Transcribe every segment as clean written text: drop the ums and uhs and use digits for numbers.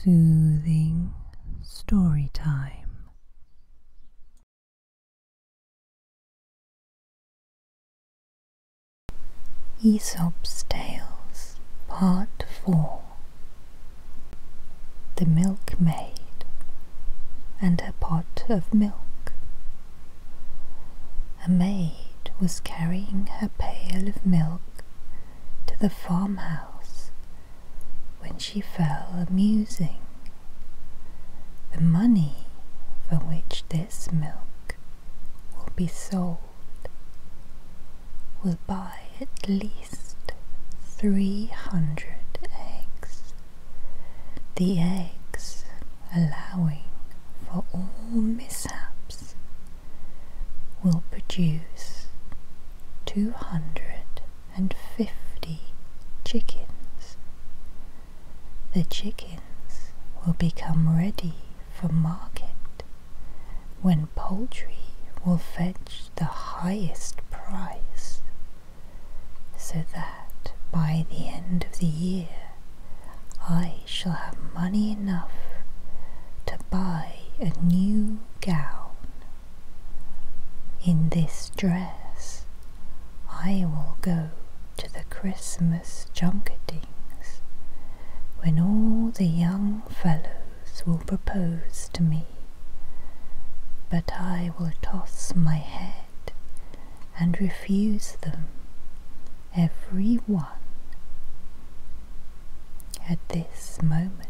soothing story time. Aesop's Tales, Part 4. The Milkmaid and her pot of milk. A maid was carrying her pail of milk to the farmhouse when she fell a-musing. The money for which this milk will be sold will buy at least 300 eggs, the eggs allowing for all mishaps will produce 250 chickens. The chickens will become ready for market when poultry will fetch the highest price, so that by the end of the year I shall have money enough to buy a new gown. In this dress I will go to the Christmas junketings, when all the young fellows will propose to me, but I will toss my head and refuse them, every one. At this moment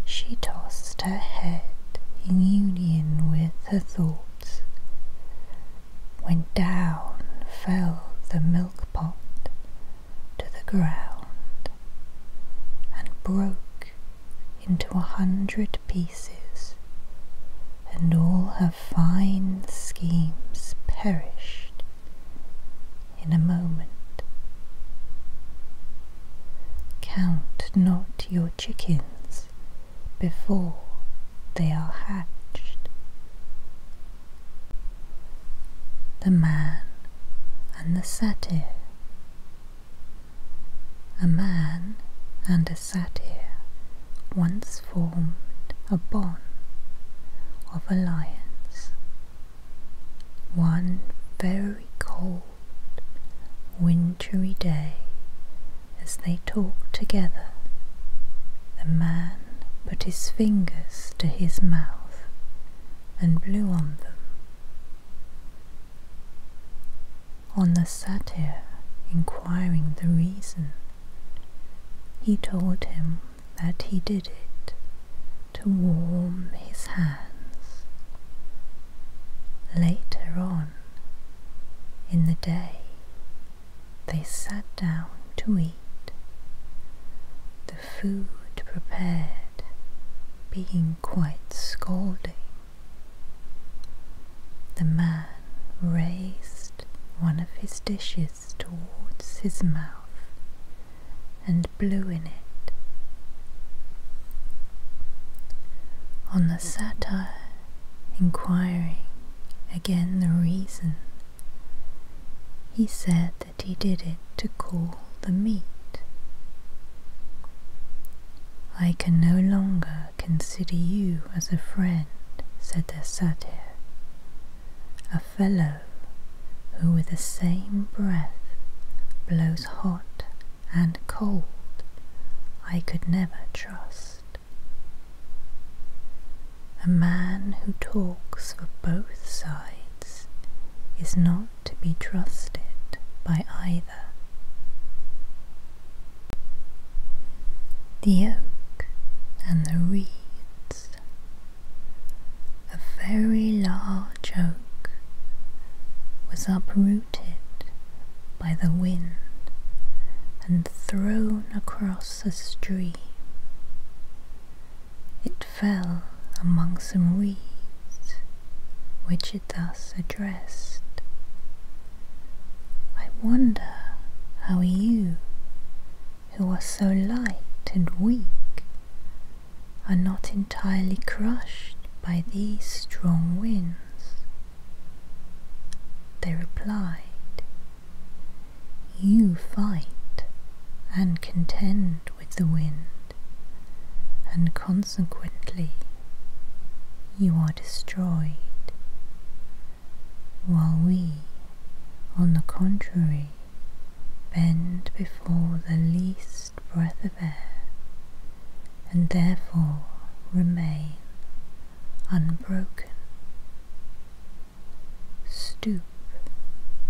she tossed her head in union with her thoughts, when down fell the milk pot to the ground and broke into 100 pieces, and all her fine schemes perished in a moment. Count not your chickens before they are hatched. The Man and the Satyr. A man and a satyr once formed a bond of alliance. One very cold, wintry day, as they talked together, the man put his fingers to his mouth and blew on them. On the satyr inquiring the reason, he told him that he did it to warm his hands. Later on in the day they sat down to eat, the food prepared being quite scalding. The man raised one of his dishes towards his mouth and blew in it. On the satyr inquiring again the reason, he said that he did it to cool the meat. I can no longer consider you as a friend, said the satyr, a fellow who with the same breath blows hot and cold I could never trust. A man who talks for both sides is not to be trusted by either. The oak and the reeds. A very large oak was uprooted by the wind and thrown across a stream. It fell among some reeds, which it thus addressed: I wonder how you, who are so light and weak, are not entirely crushed by these strong winds. They replied, You fight and contend with the wind, and consequently you are destroyed, while we, on the contrary, bend before the least breath of air, and therefore remain unbroken. Stoop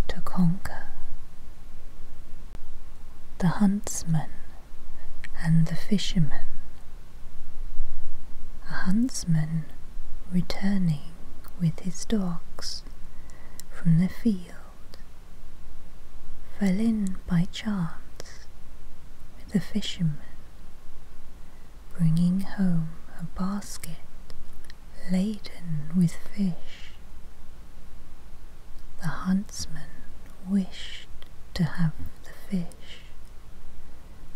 to conquer. The huntsman and the fisherman. A huntsman, returning with his dogs from the field, fell in by chance with a fisherman, bringing home a basket laden with fish. The huntsman wished to have the fish,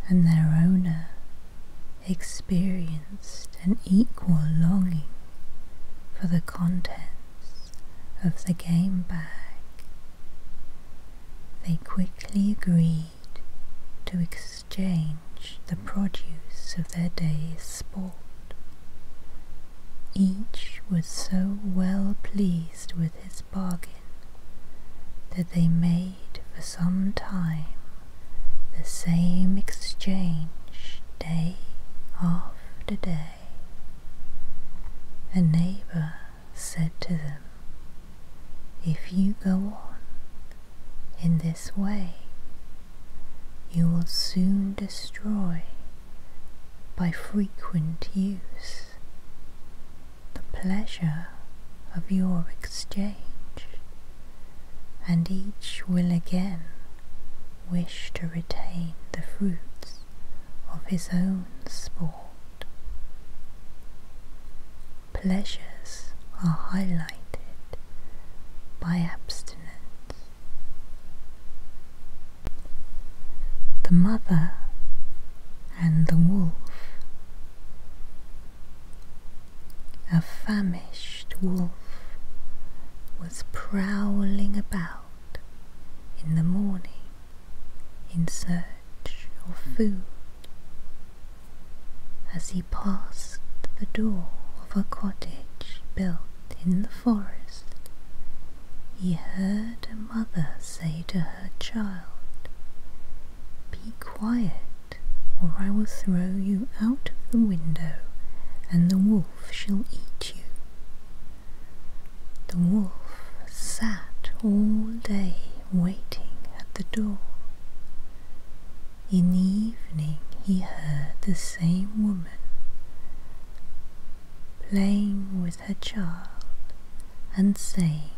and their owner experienced an equal longing for the contents of the game bag. They quickly agreed to exchange the produce of their day's sport. Each was so well pleased with his bargain that they made for some time the same exchange day after day. A neighbour said to them, "If you go on in this way, you will soon destroy, by frequent use, the pleasure of your exchange, and each will again wish to retain the fruits of his own sport." Pleasures are highlighted by abstinence. The mother and the wolf. A famished wolf was prowling about in the morning in search of food. As he passed the door of a cottage built in the forest, he heard a mother say to her child, "Be quiet, or I will throw you out of the window, and the wolf shall eat you." The wolf sat all day waiting at the door. In the evening he heard the same woman playing with her child and saying,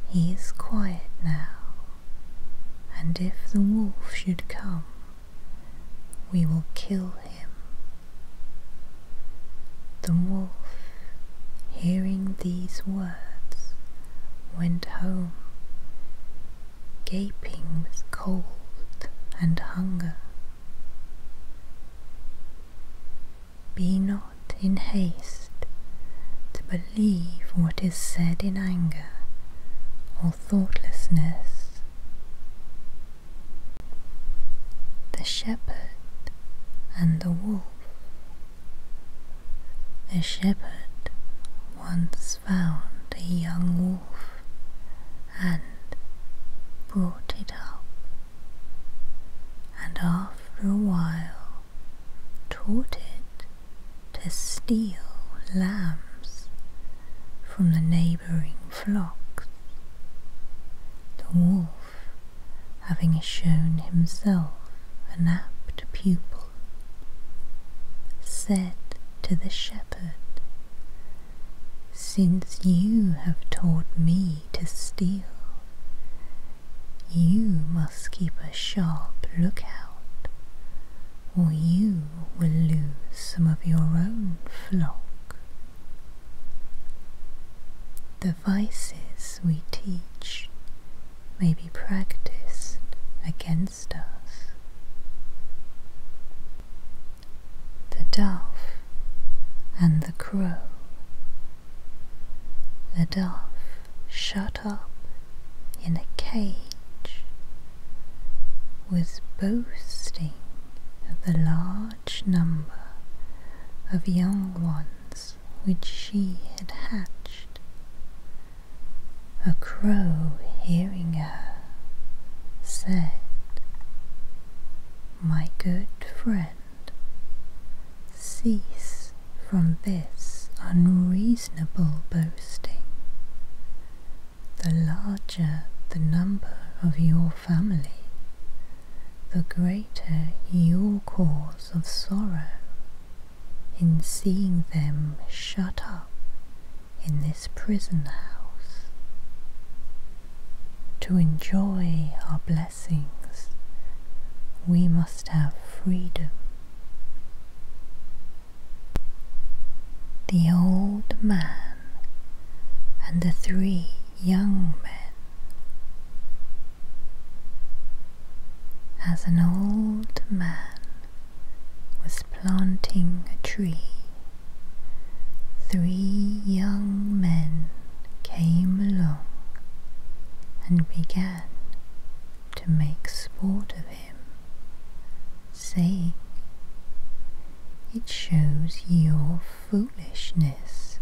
"He is quiet now, and if the wolf should come, we will kill him." The wolf, hearing these words, went home, gaping with cold and hunger. Be not in haste to believe what is said in anger or thoughtlessness. The shepherd and the wolf. A shepherd once found a young wolf and brought it up, and after a while taught it to steal lambs from the neighbouring flocks. The wolf, having shown himself an apt pupil, said to the shepherd, "Since you have taught me to steal, you must keep a sharp lookout, or you will lose some of your own flock." The vices we teach may be practiced against us. The dove and the crow. The dove, shut up in a cage, was boasting of the large number of young ones which she had hatched. A crow, hearing her, said, "My good friend, cease from this unreasonable boasting. The larger the number of your family, the greater your cause of sorrow in seeing them shut up in this prison house. To enjoy our blessings, we must have freedom." The old man and the 3 young men. As an old man was planting a tree, 3 young men came along and began to make sport of him, saying, "It shows your foolishness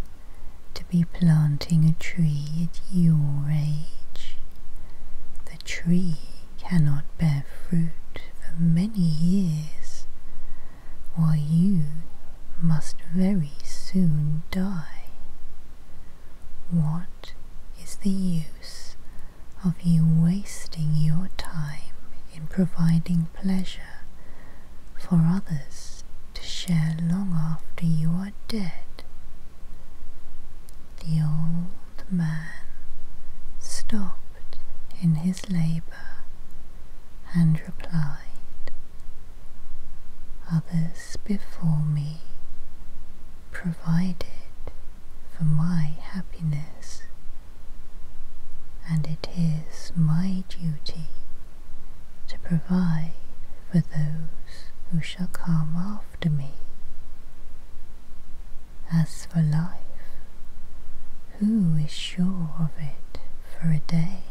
to be planting a tree at your age. The tree cannot bear fruit for many years, while you must very soon die. What is the use of you wasting your time in providing pleasure for others to share long after you are dead?" The old man stopped in his labour and replied, "Others before me provided for my happiness, and it is my duty to provide for those who shall come after me. As for life, who is sure of it for a day?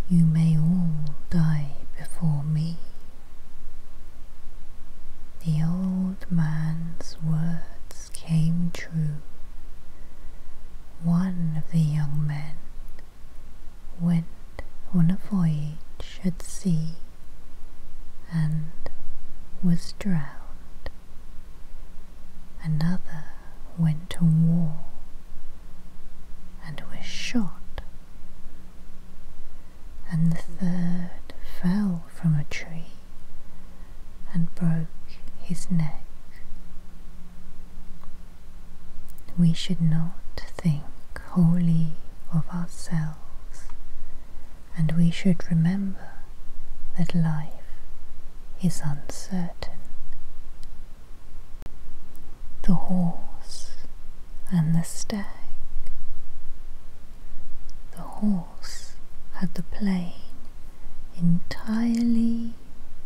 You may all die before me." The old man's words came true. One of the young men went on a voyage at sea and was drowned. Another went to war and was shot. And the 3rd fell from a tree and broke his neck. We should not think wholly of ourselves, and we should remember that life is uncertain. The horse and the stag. The horse had the plain entirely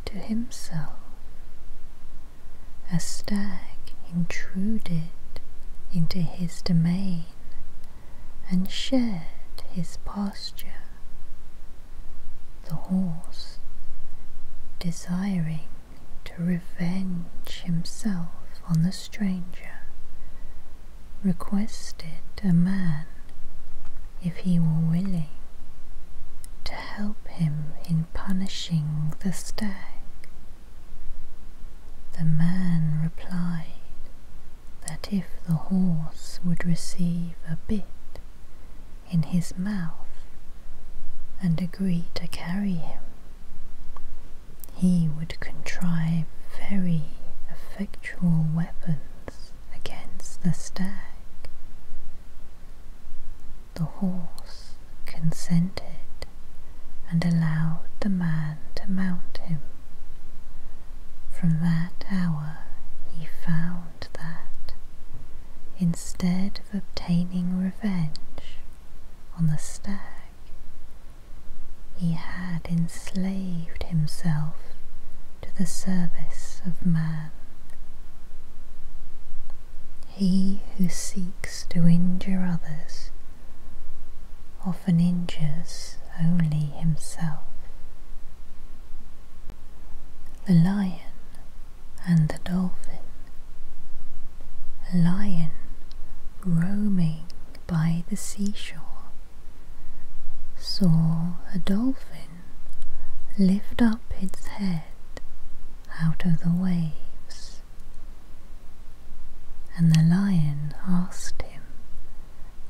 to himself. A stag intruded into his domain and shared his pasture. The horse, desiring to revenge himself on the stranger, requested a man, if he were willing, to help him in punishing the stag. The man replied that if the horse would receive a bit in his mouth and agree to carry him, he would contrive very effectual weapons against the stag. The horse consented and allowed the man to mount him. From that hour he found that, instead of obtaining revenge on the stag, he had enslaved himself to the service of man. He who seeks to injure others often injures only himself. The lion and the dolphin. the seashore, saw a dolphin lift up its head out of the waves, and the lion asked him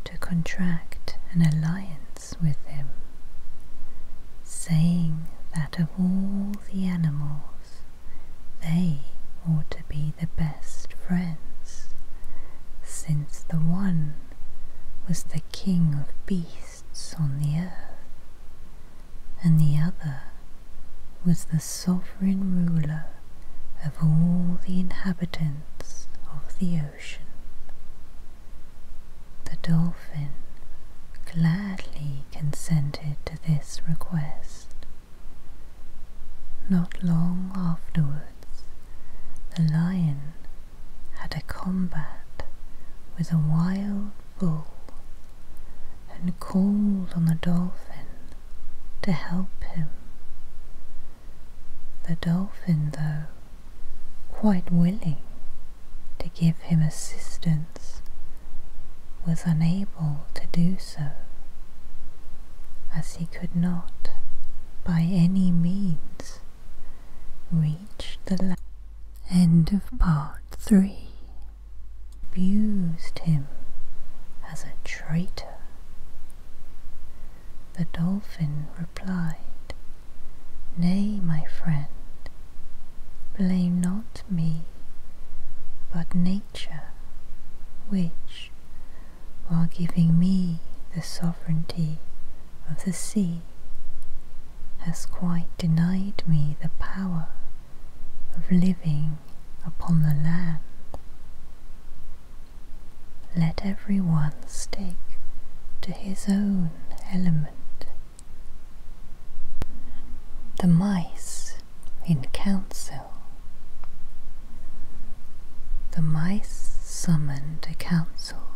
to contract an alliance with him, saying that of all the animals they ought to be the best friends, since the one was the king of beasts on the earth, and the other was the sovereign ruler of all the inhabitants of the ocean. The dolphin gladly consented to this request. Not long afterwards, the lion had a combat with a wild bull and called on the dolphin to help him. The dolphin, though quite willing to give him assistance, was unable to do so, as he could not by any means reach the land. End of part 3. Abused him as a traitor. The dolphin replied, "Nay, my friend, blame not me, but nature, which, while giving me the sovereignty of the sea, has quite denied me the power of living upon the land. Let every one stick to his own element." The mice in council. The mice summoned a council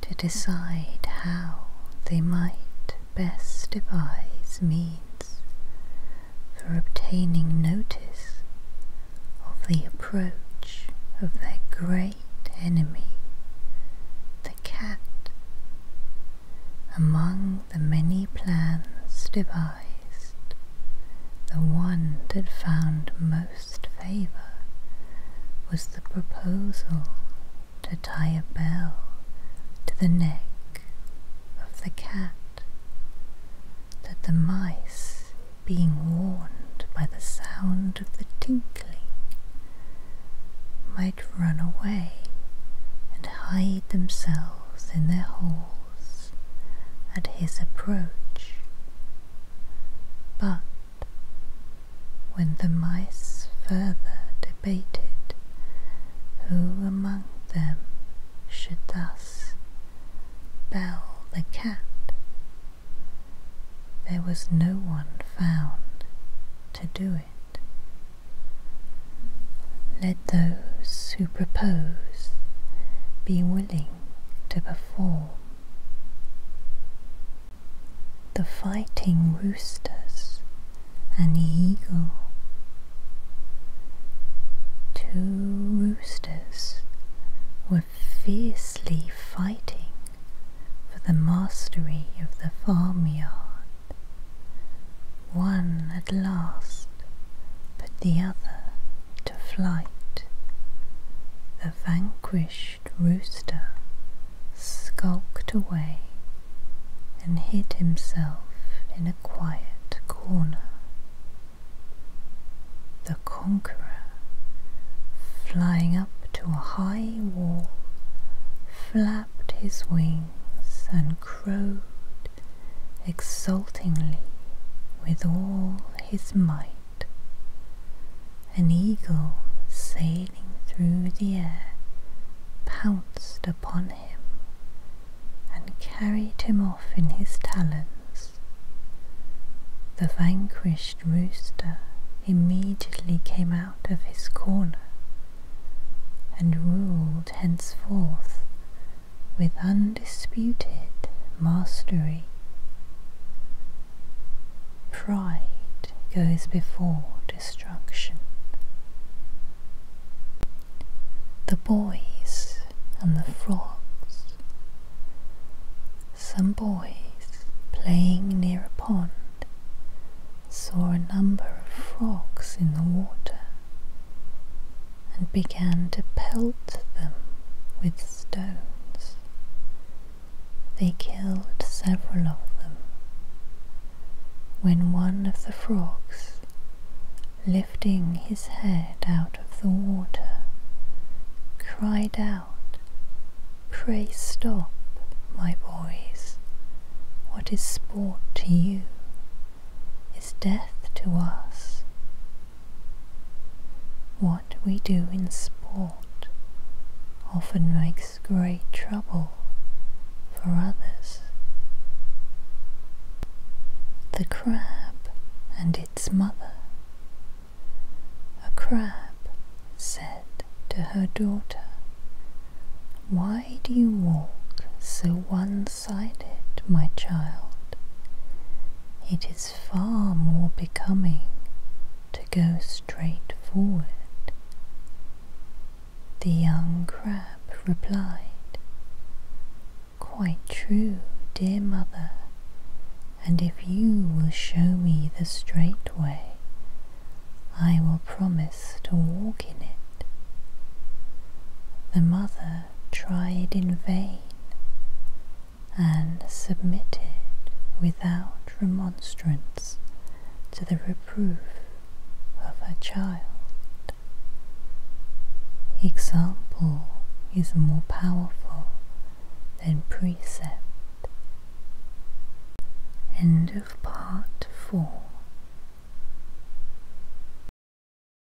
to decide how they might best devise means for obtaining notice of the approach of their great enemy, the cat. Among the many plans devised, the one that found most favour was the proposal to tie a bell to the neck of the cat, that the mice, being warned by the sound of the tinkling, might run away and hide themselves in their holes at his approach. But when the mice further debated who among them should thus bell the cat, there was no one found to do it. Let those who propose be willing to perform. The fighting roosters and the eagle. 2 roosters were fiercely fighting for the mastery of the farmyard. One at last put the other to flight. The vanquished rooster skulked away and hid himself in a quiet corner. The conqueror, flying up to a high wall, flapped his wings and crowed exultingly with all his might. An eagle sailing through the air pounced upon him and carried him off in his talons. The vanquished rooster immediately came out of his corner and ruled henceforth with undisputed mastery. Pride goes before destruction. The boys and the frogs. Some boys playing near a pond saw a number of frogs in the water and began to pelt them with stones. They killed several of them, when one of the frogs, lifting his head out of the water, cried out, "Pray stop, my boys. What is sport to you is death to us. What we do in sport often makes great trouble for others." The crab and its mother. A crab said to her daughter, "Why do you walk so one-sided, my child? It is far more becoming to go straight forward." The young crab replied, "Quite true, dear mother, and if you will show me the straight way, I will promise to walk in it." The mother tried in vain and submitted without remonstrance to the reproof of her child. Example is more powerful than precept. End of part 4.